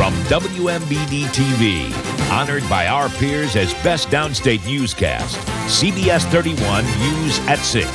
From WMBD-TV, honored by our peers as Best Downstate Newscast, CBS 31 News at 6.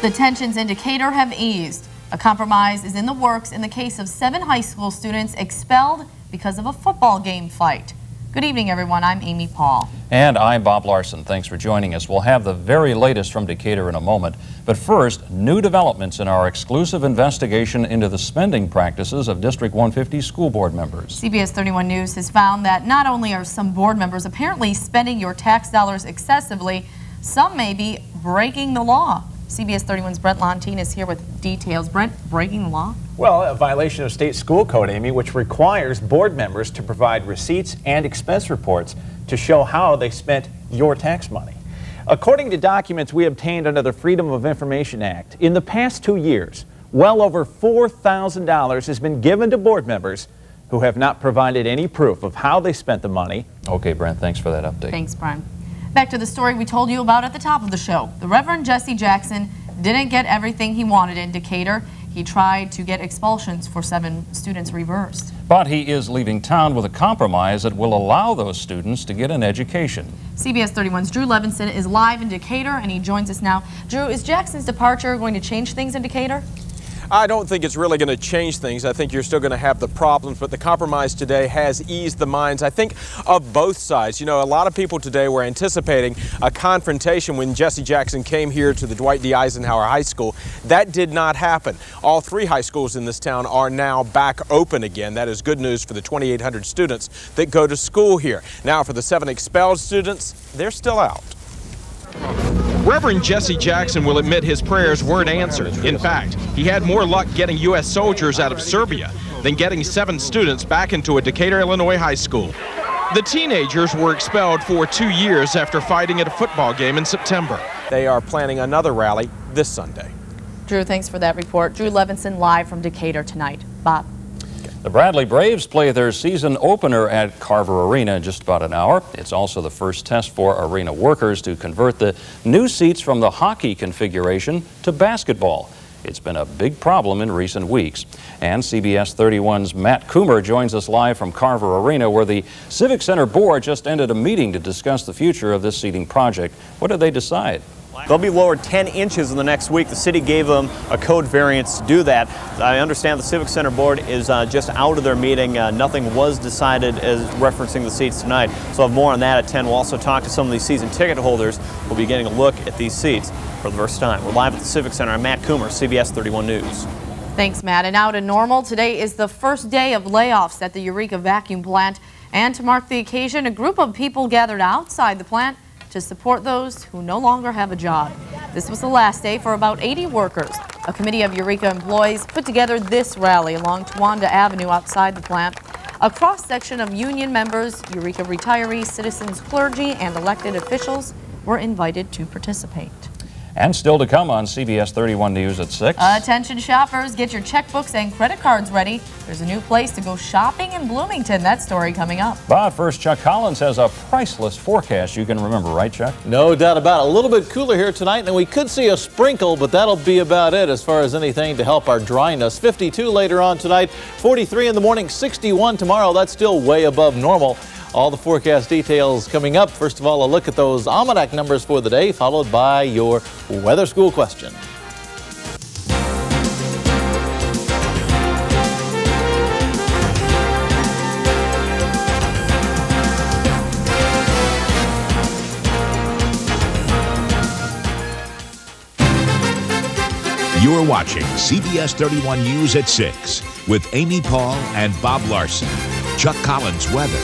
The tensions in Decatur have eased. A compromise is in the works in the case of 7 high school students expelled because of a football game fight. Good evening, everyone. I'm Amy Paul. And I'm Bob Larson. Thanks for joining us. We'll have the very latest from Decatur in a moment. But first, new developments in our exclusive investigation into the spending practices of District 150 school board members. CBS 31 News has found that not only are some board members apparently spending your tax dollars excessively, some may be breaking the law. CBS 31's Brent Lontine is here with details. Brent, breaking the law? Well, a violation of state school code, Amy, which requires board members to provide receipts and expense reports to show how they spent your tax money. According to documents we obtained under the Freedom of Information Act, in the past 2 years, well over $4,000 has been given to board members who have not provided any proof of how they spent the money. Okay, Brent, thanks for that update. Thanks, Brent. Back to the story we told you about at the top of the show. The Reverend Jesse Jackson didn't get everything he wanted in Decatur. He tried to get expulsions for 7 students reversed. But he is leaving town with a compromise that will allow those students to get an education. CBS 31's Drew Levinson is live in Decatur, and he joins us now. Drew, is Jackson's departure going to change things in Decatur? I don't think it's really going to change things. I think you're still going to have the problems, but the compromise today has eased the minds, I think, of both sides. You know, a lot of people today were anticipating a confrontation when Jesse Jackson came here to the Dwight D. Eisenhower High School. That did not happen. All 3 high schools in this town are now back open again. That is good news for the 2,800 students that go to school here. Now, for the 7 expelled students, they're still out. Reverend Jesse Jackson will admit his prayers weren't answered. In fact, he had more luck getting U.S. soldiers out of Serbia than getting 7 students back into a Decatur, Illinois high school. The teenagers were expelled for 2 years after fighting at a football game in September. They are planning another rally this Sunday. Drew, thanks for that report. Drew Levinson live from Decatur tonight. Bob. The Bradley Braves play their season opener at Carver Arena in just about an hour. It's also the first test for arena workers to convert the new seats from the hockey configuration to basketball. It's been a big problem in recent weeks. And CBS 31's Matt Coomer joins us live from Carver Arena, where the Civic Center board just ended a meeting to discuss the future of this seating project. What did they decide? They'll be lowered 10 inches in the next week. The city gave them a code variance to do that. I understand the Civic Center board is just out of their meeting. Nothing was decided as referencing the seats tonight. So I'll have more on that at 10. We'll also talk to some of these season ticket holders. We'll be getting a look at these seats for the first time. We're live at the Civic Center. I'm Matt Coomer, CBS 31 News. Thanks, Matt. And now to normal. Today is the first day of layoffs at the Eureka vacuum plant. And to mark the occasion, a group of people gathered outside the plant to support those who no longer have a job. This was the last day for about 80 workers. A committee of Eureka employees put together this rally along Towanda Avenue outside the plant. A cross-section of union members, Eureka retirees, citizens, clergy, and elected officials were invited to participate. And still to come on CBS 31 News at 6. Attention shoppers, get your checkbooks and credit cards ready. There's a new place to go shopping in Bloomington. That story coming up. But first, Chuck Collins has a priceless forecast you can remember, right, Chuck? No doubt about it. A little bit cooler here tonight, and we could see a sprinkle, but that'll be about it as far as anything to help our dryness. 52 later on tonight, 43 in the morning, 61 tomorrow. That's still way above normal. All the forecast details coming up. First of all, a look at those almanac numbers for the day, followed by your weather school question. You're watching CBS 31 News at 6 with Amy Paul and Bob Larson, Chuck Collins weather,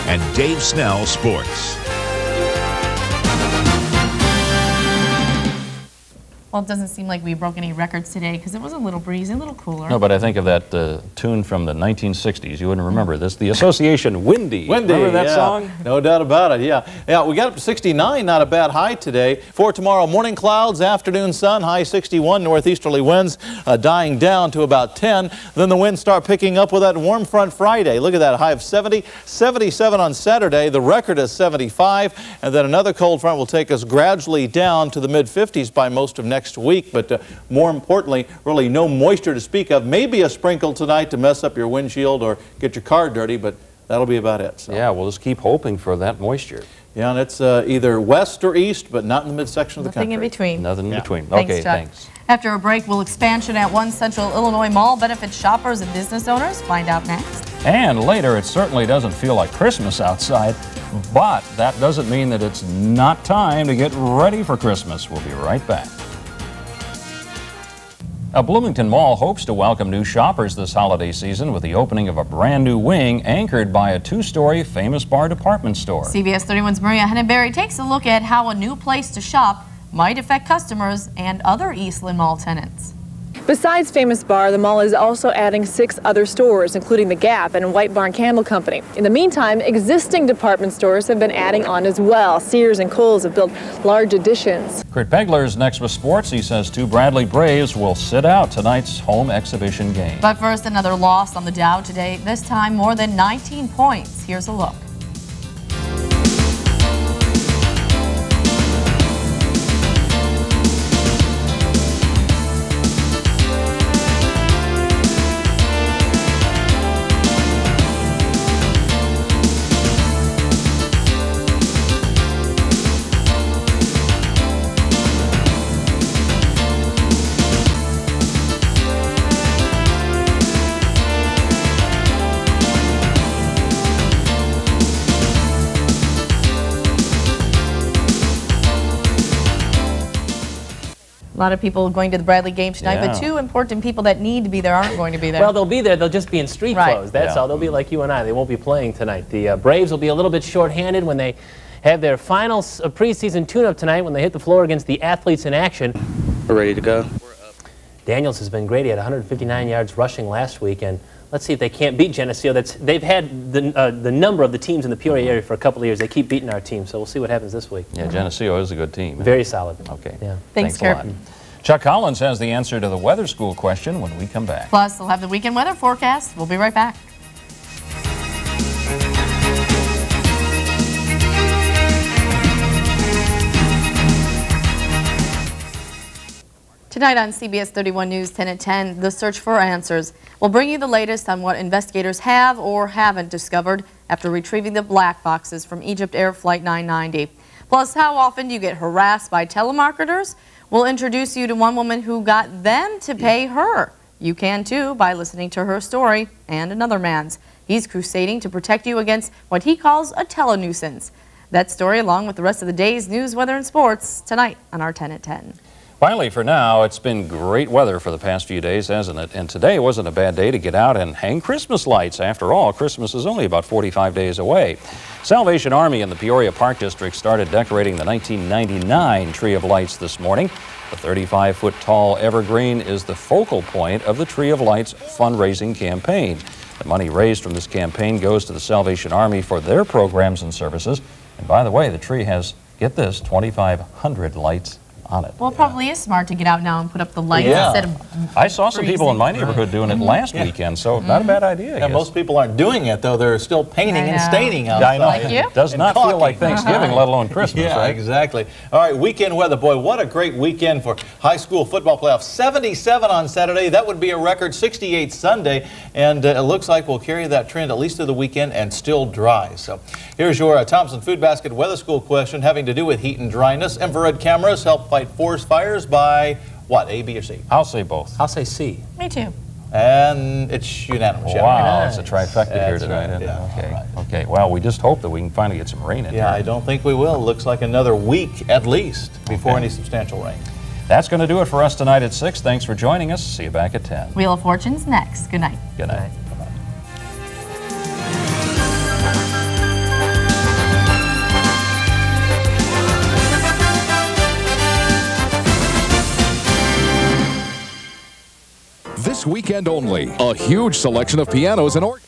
and Dave Snell sports. Well, it doesn't seem like we broke any records today because it was a little breezy, a little cooler. No, but I think of that tune from the 1960s. You wouldn't remember this. The Association Windy. Remember that song? No doubt about it, yeah. Yeah, we got up to 69, not a bad high today. For tomorrow, morning clouds, afternoon sun, high 61, northeasterly winds dying down to about 10. Then the winds start picking up with that warm front Friday. Look at that, high of 70, 77 on Saturday. The record is 75, and then another cold front will take us gradually down to the mid-50s by most of next next week. But more importantly, really no moisture to speak of. Maybe a sprinkle tonight to mess up your windshield or get your car dirty, but that'll be about it. So. Yeah, we'll just keep hoping for that moisture. Yeah, and it's either west or east, but not in the midsection of the country. Nothing in between. Nothing in between. Thanks, Okay, Chuck. thanks. After a break, will expansion at one Central Illinois mall benefit shoppers and business owners? Find out next. And later, it certainly doesn't feel like Christmas outside, but that doesn't mean that it's not time to get ready for Christmas. We'll be right back. A Bloomington Mall hopes to welcome new shoppers this holiday season with the opening of a brand new wing anchored by a two-story Famous Bar department store. CBS 31's Maria Hennenberry takes a look at how a new place to shop might affect customers and other Eastland Mall tenants. Besides Famous Bar, the mall is also adding 6 other stores, including the Gap and White Barn Candle Company. In the meantime, existing department stores have been adding on as well. Sears and Kohl's have built large additions. Kurt Pegler's next with sports. He says 2 Bradley Braves will sit out tonight's home exhibition game. But first, another loss on the Dow today, this time more than 19 points. Here's a look. A lot of people going to the Bradley game tonight, but 2 important people that need to be there aren't going to be there. Well, they'll be there. They'll just be in street clothes. That's all. They'll be like you and I. They won't be playing tonight. The Braves will be a little bit short-handed when they have their final preseason tune-up tonight when they hit the floor against the Athletes in Action. We're ready to go. Daniels has been great. He had 159 yards rushing last week, and let's see if they can't beat Geneseo. They've had the number of the teams in the Peoria area for a couple of years. They keep beating our team, so we'll see what happens this week. Yeah, Geneseo is a good team. Very solid. Okay. Yeah. Thanks, a lot. Chuck Collins has the answer to the weather school question when we come back. Plus, they'll have the weekend weather forecast. We'll be right back. Tonight on CBS 31 News 10 at 10, The Search for Answers will bring you the latest on what investigators have or haven't discovered after retrieving the black boxes from Egypt Air Flight 990. Plus, how often do you get harassed by telemarketers? We'll introduce you to one woman who got them to pay her. You can too by listening to her story and another man's. He's crusading to protect you against what he calls a telenuisance. That story along with the rest of the day's news, weather, and sports tonight on our 10 at 10. Finally, for now, it's been great weather for the past few days, hasn't it? And today wasn't a bad day to get out and hang Christmas lights. After all, Christmas is only about 45 days away. Salvation Army in the Peoria Park District started decorating the 1999 Tree of Lights this morning. The 35-foot tall evergreen is the focal point of the Tree of Lights fundraising campaign. The money raised from this campaign goes to the Salvation Army for their programs and services. And by the way, the tree has, get this, 2,500 lights on it. Well, it probably is smart to get out now and put up the lights instead of I saw some people in my neighborhood doing it last weekend, so not a bad idea. Yeah, most people aren't doing it, though. They're still painting and staining outside. I know. Like you? It does not feel like Thanksgiving, let alone Christmas, Yeah, right? exactly. All right, weekend weather. Boy, what a great weekend for high school football playoffs. 77 on Saturday. That would be a record. 68 Sunday. And it looks like we'll carry that trend at least through the weekend and still dry. So here's your Thompson Food Basket Weather School question having to do with heat and dryness. Infrared cameras help fight forest fires by what, A, B, or C? I'll say both. I'll say C. Me too. And it's unanimous. Wow, it's a trifecta here That's tonight. right, Isn't yeah. it? Okay. All right. Okay. Well, we just hope that we can finally get some rain in Yeah, here. I don't think we will. Looks like another week at least before any substantial rain. That's going to do it for us tonight at 6. Thanks for joining us. See you back at 10. Wheel of Fortune's next. Good night. Good night. This weekend only, a huge selection of pianos and organs.